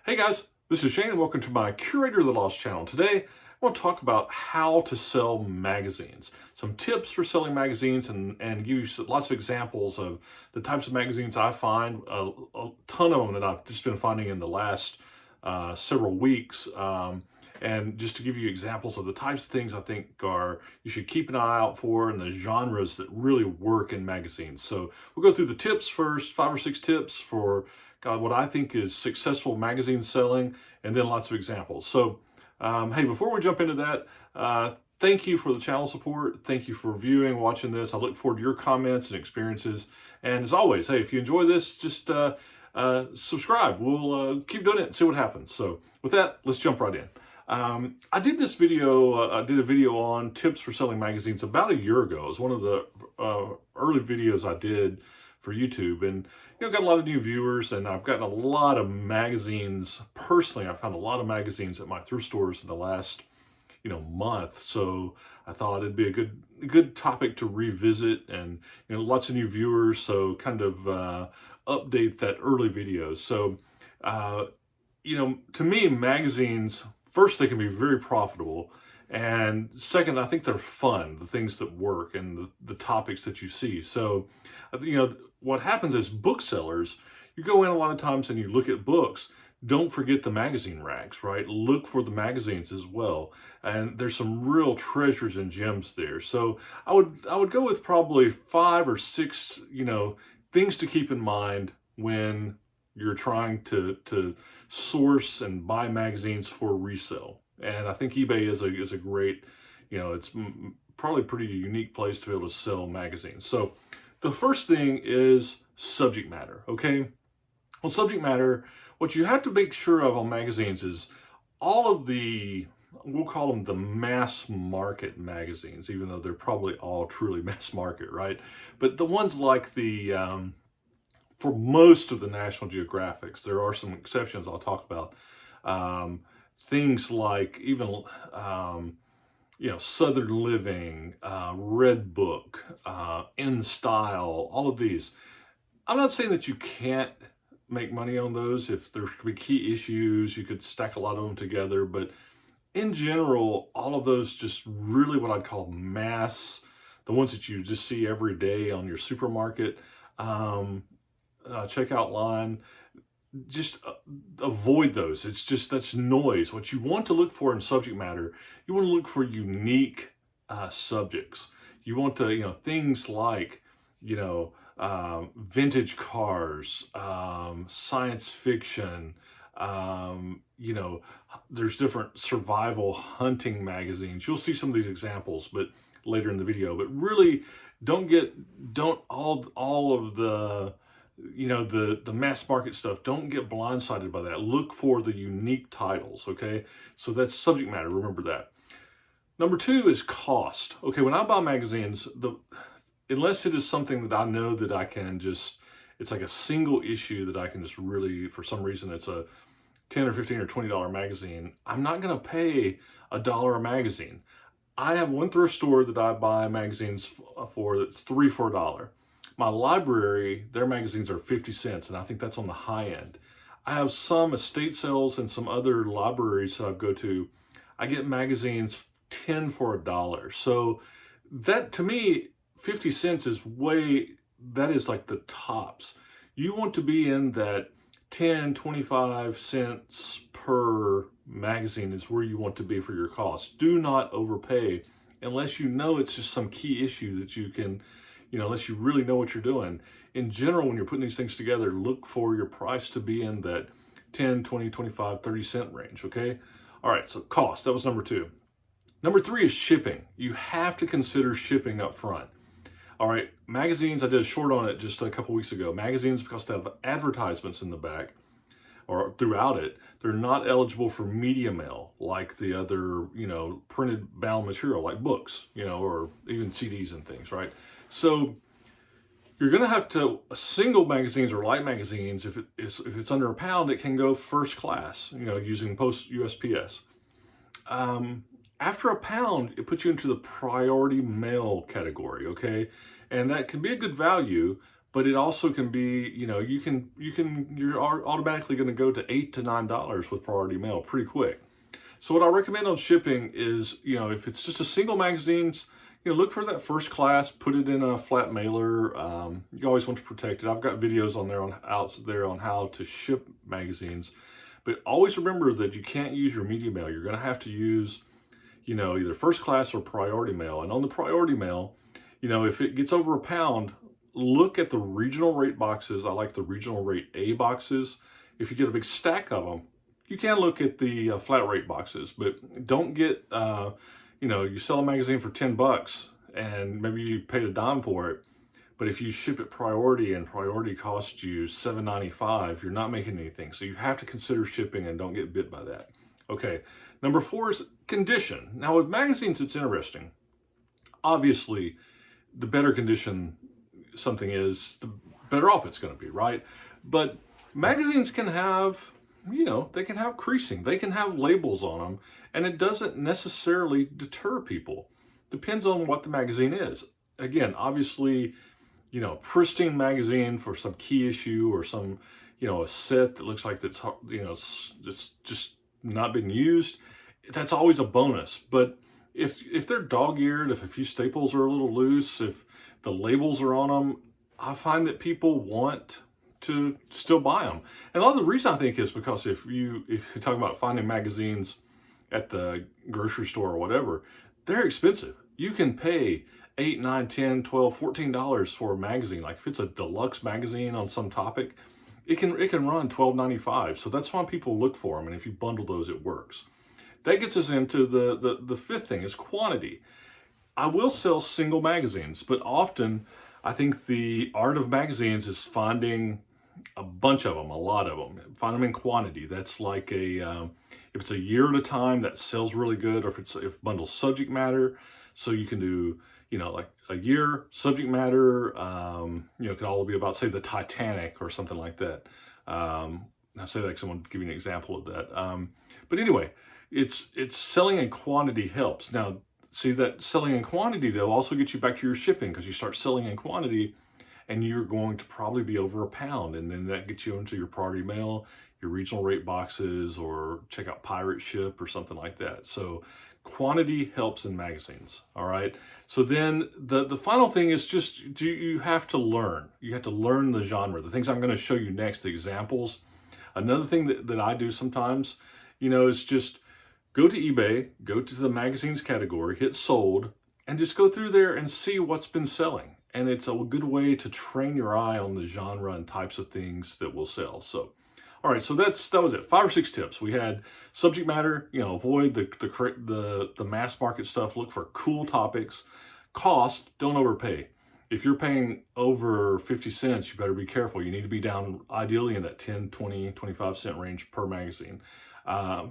Hey guys, this is Shane and welcome to my Curator of the Lost channel. Today, I want to talk about how to sell magazines. Some tips for selling magazines and give you lots of examples of the types of magazines I find, a ton of them that I've just been finding in the last several weeks. And just to give you examples of the types of things I think you should keep an eye out for and the genres that really work in magazines. So we'll go through the tips first, 5 or 6 tips for what I think is successful magazine selling, and then lots of examples. So, hey, before we jump into that, thank you for the channel support. Thank you for viewing, watching this. I look forward to your comments and experiences. And as always, hey, if you enjoy this, just subscribe. We'll keep doing it and see what happens. So with that, let's jump right in. I did this video, I did a video on tips for selling magazines about a year ago. It was one of the early videos I did for YouTube, and got a lot of new viewers, and I've gotten a lot of magazines. Personally, I found a lot of magazines at my thrift stores in the last month, so I thought it'd be a good topic to revisit, and lots of new viewers, so kind of update that early videos. So to me, magazines, first, they can be very profitable, and second, I think they're fun, the things that work and the topics that you see. So what happens is booksellers, you go in a lot of times and you look at books. Don't forget the magazine racks, right? Look for the magazines as well. And there's some real treasures and gems there. So I would go with probably 5 or 6, things to keep in mind when you're trying to source and buy magazines for resale. And I think eBay is a great, it's probably a pretty unique place to be able to sell magazines. So the first thing is subject matter, okay? Well, subject matter, what you have to make sure of on magazines is all of the, we'll call them the mass market magazines, even though they're probably all truly mass market, right? But the ones like for most of the National Geographics, there are some exceptions I'll talk about. Things like even, Southern Living, Red Book, In Style, all of these. I'm not saying that you can't make money on those. If there could be key issues, you could stack a lot of them together. But in general, all of those just really what I'd call mass, the ones that you just see every day on your supermarket checkout line, just avoid those. That's noise. What you want to look for in subject matter, you want to look for unique subjects. You want to, things like, vintage cars, science fiction, there's different survival hunting magazines. You'll see some of these examples, but later in the video. But really, don't all of the the mass market stuff, don't get blindsided by that. Look for the unique titles, okay? So that's subject matter, remember that. Number 2 is cost. Okay, when I buy magazines, unless it is something that I know that I can just, it's like a single issue that I can just really, for some reason, it's a $10 or $15 or $20 magazine, I'm not gonna pay $1 a magazine. I have one thrift store that I buy magazines for that's 3 for $1. My library, their magazines are 50 cents, and I think that's on the high end. I have some estate sales and some other libraries that I go to. I get magazines 10 for $1. So that, to me, 50 cents is that is like the tops. You want to be in that 10, 25 cents per magazine is where you want to be for your costs. Do not overpay unless it's just some key issue that you can, unless you really know what you're doing. In general, when you're putting these things together, look for your price to be in that 10, 20, 25, 30 cent range, okay? All right, so cost, that was number 2. Number 3 is shipping. You have to consider shipping up front. All right, magazines, I did a short on it just a couple weeks ago. Magazines, because they have advertisements in the back or throughout it, they're not eligible for media mail like the other, printed bound material like books, or even CDs and things, right? So you're going to have to, single magazines or light magazines, if it's under £1, it can go first class, using post USPS. After £1, it puts you into the priority mail category, okay? And that can be a good value, but it also can be, you're automatically going to go to $8 to $9 with priority mail pretty quick. So what I recommend on shipping is, if it's just a single magazine, look for that first class, put it in a flat mailer. You always want to protect it. I've got videos out there on how to ship magazines, but always remember that you can't use your media mail. You're going to have to use, either first class or priority mail. And on the priority mail, if it gets over £1, look at the regional rate boxes. I like the regional rate A boxes. If you get a big stack of them, you can look at the flat rate boxes, but don't get, you sell a magazine for $10 and maybe you paid a dime for it, but if you ship it priority and priority costs you $7.95, you're not making anything. So you have to consider shipping and don't get bit by that. Okay, number 4 is condition. Now with magazines, it's interesting. Obviously, the better condition something is, the better off it's going to be, right? But magazines can have, they can have creasing, they can have labels on them, and it doesn't necessarily deter people. Depends on what the magazine is. Again, obviously, pristine magazine for some key issue or some, a set that looks like it's, just not been used, that's always a bonus. But if they're dog-eared, if a few staples are a little loose, if the labels are on them, I find that people want to still buy them. And a lot of the reason I think is because if you're talking about finding magazines at the grocery store or whatever, they're expensive. You can pay $8, $9, $10, $12, $14 for a magazine. Like if it's a deluxe magazine on some topic, it can run $12.95. So that's why people look for them. And if you bundle those, it works. That gets us into the fifth thing is quantity. I will sell single magazines, but often I think the art of magazines is finding a bunch of them, a lot of them. Find them in quantity. That's like if it's a year at a time, that sells really good, or if bundles subject matter. So you can do, like a year subject matter, it could all be about, say, the Titanic or something like that. I say that because I want to give you an example of that. But anyway, it's selling in quantity helps. Now, see that selling in quantity, though, also gets you back to your shipping, because you start selling in quantity and you're going to probably be over £1. And then that gets you into your priority mail, your regional rate boxes, or check out Pirate Ship or something like that. So quantity helps in magazines. All right. So then the final thing is just, you have to learn. You have to learn the genre. The things I'm going to show you next, the examples. Another thing that I do sometimes, is just go to eBay, go to the magazines category, hit sold, and just go through there and see what's been selling. And it's a good way to train your eye on the genre and types of things that will sell. So, all right, so that was it. 5 or 6 tips. We had subject matter, avoid the mass market stuff. Look for cool topics. Cost, don't overpay. If you're paying over 50 cents, you better be careful. You need to be down ideally in that 10, 20, 25 cent range per magazine.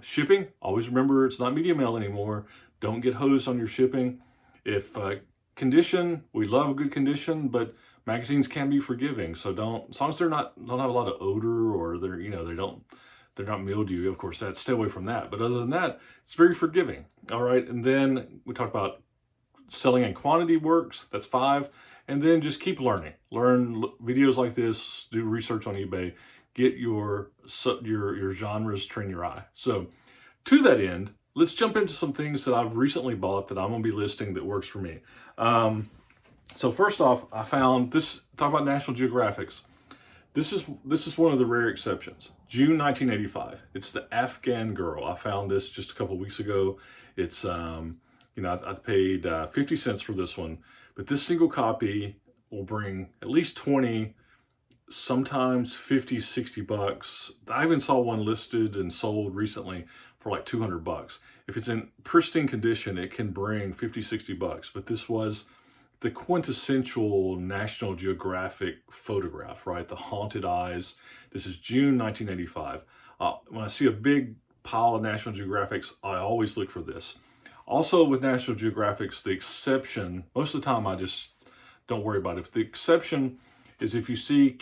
Shipping, always remember it's not media mail anymore. Don't get hosed on your shipping. If condition, we love a good condition, but magazines can be forgiving. So as long as don't have a lot of odor, or they're not mildew, of course, stay away from that. But other than that, it's very forgiving. All right. And then we talked about selling in quantity works. That's 5. And then just keep learning. Learn videos like this, do research on eBay, get your genres, train your eye. So to that end, let's jump into some things that I've recently bought that I'm going to be listing that works for me. So first off, I found this, talk about National Geographics. This is one of the rare exceptions. June 1985. It's the Afghan Girl. I found this just a couple weeks ago. It's, I paid 50 cents for this one, but this single copy will bring at least 20, sometimes 50, 60 bucks. I even saw one listed and sold recently for like 200 bucks. If it's in pristine condition, it can bring 50, 60 bucks. But this was the quintessential National Geographic photograph, right? The haunted eyes. This is June 1985. When I see a big pile of National Geographics, I always look for this. Also with National Geographics, the exception, most of the time I just don't worry about it, but the exception is if you see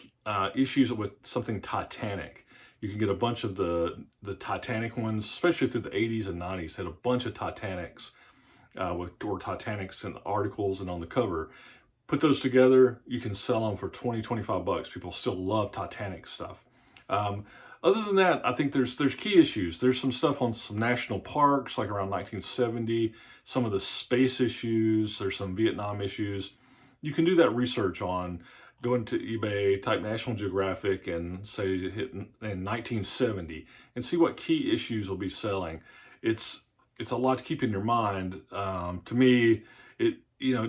issues with something Titanic. You can get a bunch of the Titanic ones, especially through the 80s and 90s, had a bunch of Titanics or Titanics in articles and on the cover. Put those together, you can sell them for 20, 25 bucks. People still love Titanic stuff. Other than that, I think there's key issues. There's some stuff on some national parks, like around 1970, some of the space issues, there's some Vietnam issues. You can do that research on, go into eBay, type National Geographic, and say hit in 1970, and see what key issues will be selling. It's a lot to keep in your mind. To me, it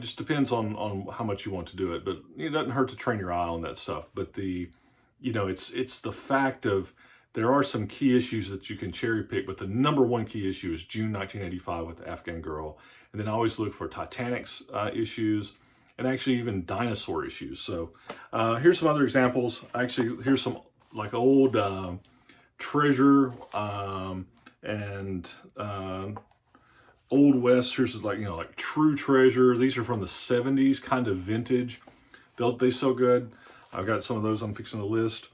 just depends on how much you want to do it, but it doesn't hurt to train your eye on that stuff. But it's the fact of there are some key issues that you can cherry pick, but the number one key issue is June 1985 with the Afghan girl. And then I always look for Titanic's issues, and actually even dinosaur issues. So here's some other examples. Actually, here's some like old treasure and Old West. Here's like true treasure. These are from the 70s, kind of vintage. They sell good. I've got some of those I'm fixing to list.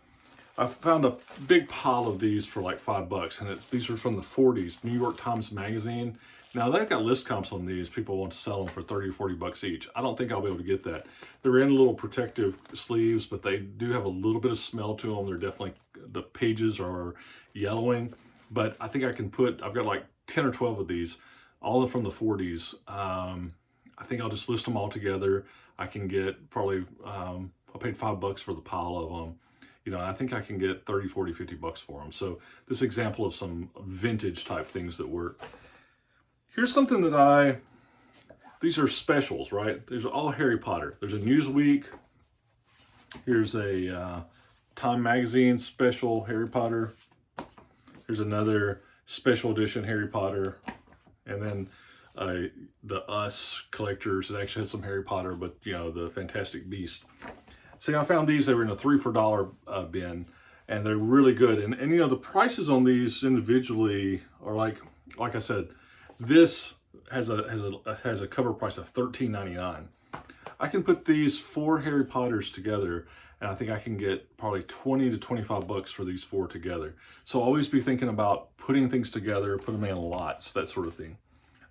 I found a big pile of these for like $5, and these are from the 40s, New York Times Magazine. Now they've got list comps on these. People want to sell them for 30 or 40 bucks each. I don't think I'll be able to get that. They're in little protective sleeves, but they do have a little bit of smell to them. They're definitely, the pages are yellowing, but I think I've got like 10 or 12 of these, all from the 40s. I think I'll just list them all together. I can get probably, I paid $5 for the pile of them. I think I can get 30, 40, 50 bucks for them. So this example of some vintage type things that work. Here's something that these are specials, right? There's all Harry Potter. There's a Newsweek. Here's a Time Magazine special Harry Potter. Here's another special edition Harry Potter. And then the Us collectors that actually has some Harry Potter, but the Fantastic Beast. See, I found these. They were in a $3 for $1 bin, and they're really good. And the prices on these individually are like I said, this has a cover price of $13.99. I can put these 4 Harry Potters together, and I think I can get probably 20 to 25 bucks for these 4 together. So always be thinking about putting things together, put them in lots, that sort of thing.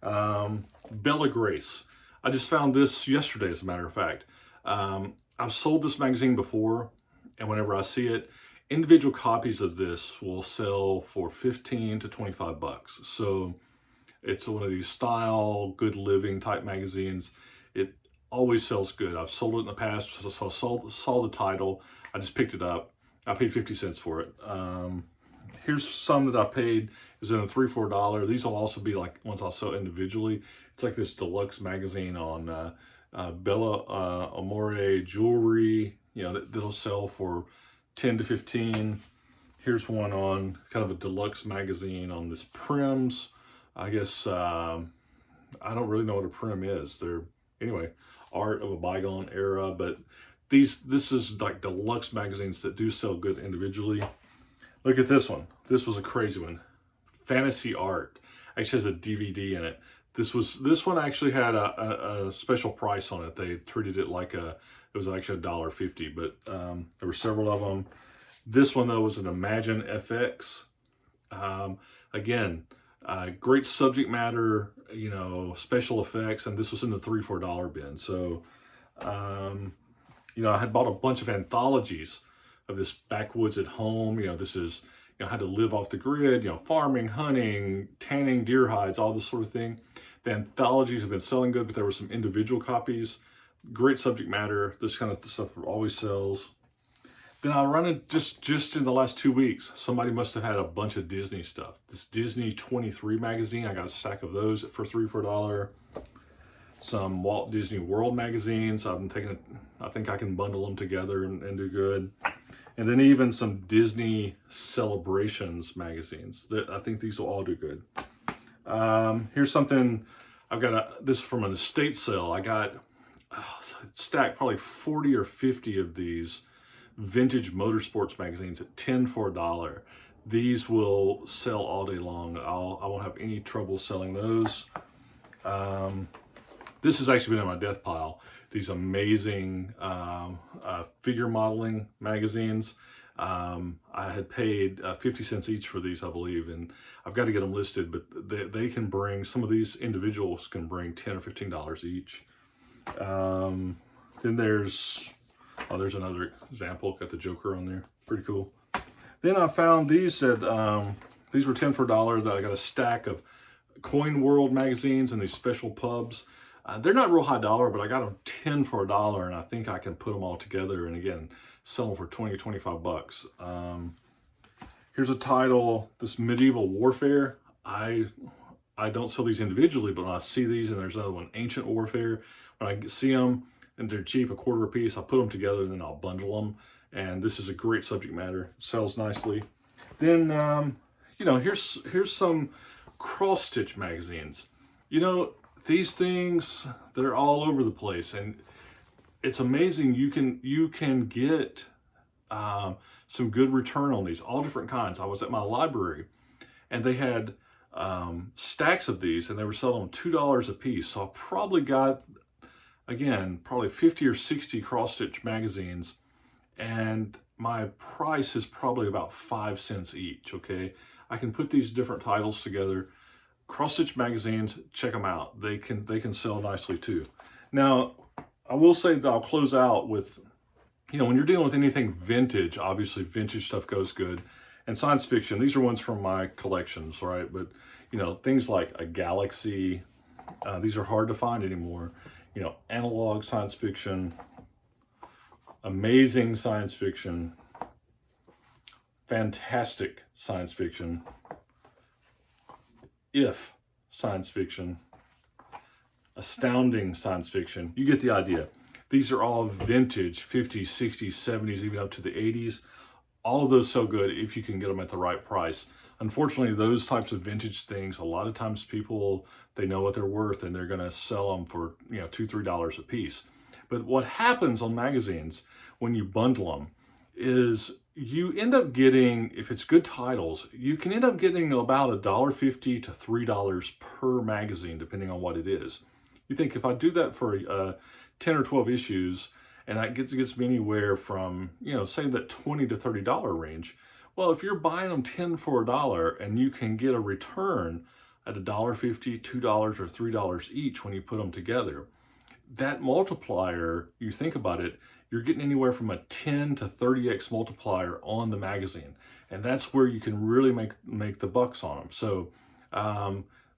Bella Grace. I just found this yesterday, as a matter of fact. I've sold this magazine before, and whenever I see it, individual copies of this will sell for 15 to 25 bucks. So it's one of these style, good living type magazines. It always sells good. I've sold it in the past, so I saw the title. I just picked it up. I paid 50 cents for it. Here's some that I paid. It was in a $3 for $1. These will also be like ones I'll sell individually. It's like this deluxe magazine on Bella Amore jewelry, that'll sell for 10 to 15. Here's one on kind of a deluxe magazine on this Prims. I guess, I don't really know what a Prim is. Anyway, art of a bygone era, but this is like deluxe magazines that do sell good individually. Look at this one. This was a crazy one. Fantasy Art. Actually has a DVD in it. This one actually had a special price on it. They treated it like it was actually $1.50, but there were several of them. This one though was an Imagine FX. Again, great subject matter, special effects, and this was in the $3 for $1 bin. So, I had bought a bunch of anthologies of this backwoods at home. This is how to live off the grid, farming, hunting, tanning deer hides, all this sort of thing. The anthologies have been selling good, but there were some individual copies. Great subject matter. This kind of stuff always sells. Then I run it just in the last 2 weeks. Somebody must have had a bunch of Disney stuff. This Disney 23 magazine, I got a stack of those for $3 for $1. Some Walt Disney World magazines. I think I can bundle them together and do good. And then even some Disney Celebrations magazines. I think these will all do good. Here's something, I've got this from an estate sale. I got stacked probably 40 or 50 of these vintage motorsports magazines at 10 for $1. These will sell all day long. I won't have any trouble selling those. This has actually been in my death pile. These amazing figure modeling magazines. I had paid 50 cents each for these, I believe, and I've got to get them listed, but they can bring, some of these individuals can bring $10 or $15 each. Then there's another example, got the Joker on there, pretty cool. Then I found these at, these were 10 for $1. I got a stack of Coin World magazines and these special pubs. They're not real high dollar, but I got them 10 for $1, and I think I can put them all together and again, sell them for 20 or 25 bucks. Here's a title, this Medieval Warfare. I don't sell these individually, but when I see these, and there's another one, Ancient Warfare, when I see them and they're cheap, $1 a piece, I'll put them together and then I'll bundle them. And this is a great subject matter, it sells nicely. Then, you know, here's some cross-stitch magazines. You know, these things, they're all over the place, and it's amazing. You can get some good return on these, all different kinds. I was at my library, and they had stacks of these, and they were selling them $2 a piece. So I probably got, again, probably 50 or 60 cross-stitch magazines, and my price is probably about 5 cents each, okay? I can put these different titles together. Cross-stitch magazines, check them out. They can sell nicely too. Now, I will say that I'll close out with, you know, when you're dealing with anything vintage, obviously vintage stuff goes good. And science fiction, these are ones from my collections, right? But, you know, things like a Galaxy, these are hard to find anymore. You know, analog science fiction, amazing science fiction, fantastic science fiction, if science fiction, astounding science fiction. You get the idea. These are all vintage, 50s, 60s, 70s, even up to the 80s. All of those sell good if you can get them at the right price. Unfortunately, those types of vintage things, a lot of times people, they know what they're worth and they're going to sell them for, you know, $2, $3 a piece. But what happens on magazines when you bundle them is you end up getting, if it's good titles, you can end up getting about $1.50 to $3 per magazine, depending on what it is. You think if I do that for 10 or 12 issues, and that gets me anywhere from, you know, say that $20 to $30 range. Well, if you're buying them 10 for $1 and you can get a return at $1.50, $2, or $3 each when you put them together, that multiplier, you think about it, you're getting anywhere from a 10 to 30x multiplier on the magazine. And that's where you can really make the bucks on them. So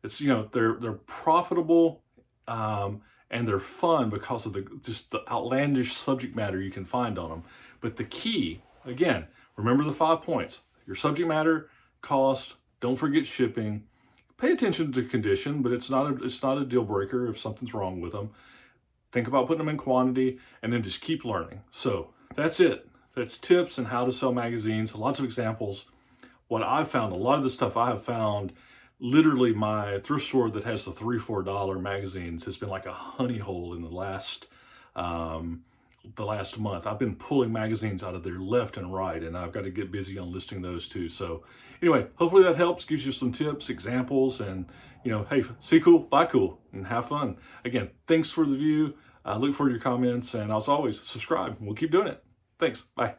it's, you know, they're profitable and they're fun because of just the outlandish subject matter you can find on them. But the key, again, remember the 5 points. Your subject matter, cost, don't forget shipping, pay attention to condition, but it's not a deal breaker if something's wrong with them. Think about putting them in quantity, and then just keep learning. So that's it. That's tips on how to sell magazines. Lots of examples. What I've found, a lot of the stuff I have found, literally my thrift store that has the $3, $4 magazines has been like a honey hole in the last month. I've been pulling magazines out of there left and right, and I've got to get busy on listing those too. So anyway, hopefully that helps, gives you some tips, examples, and, you know, hey, see cool, buy cool, and have fun. Again, thanks for the view. I look forward to your comments, and as always, subscribe. We'll keep doing it. Thanks. Bye.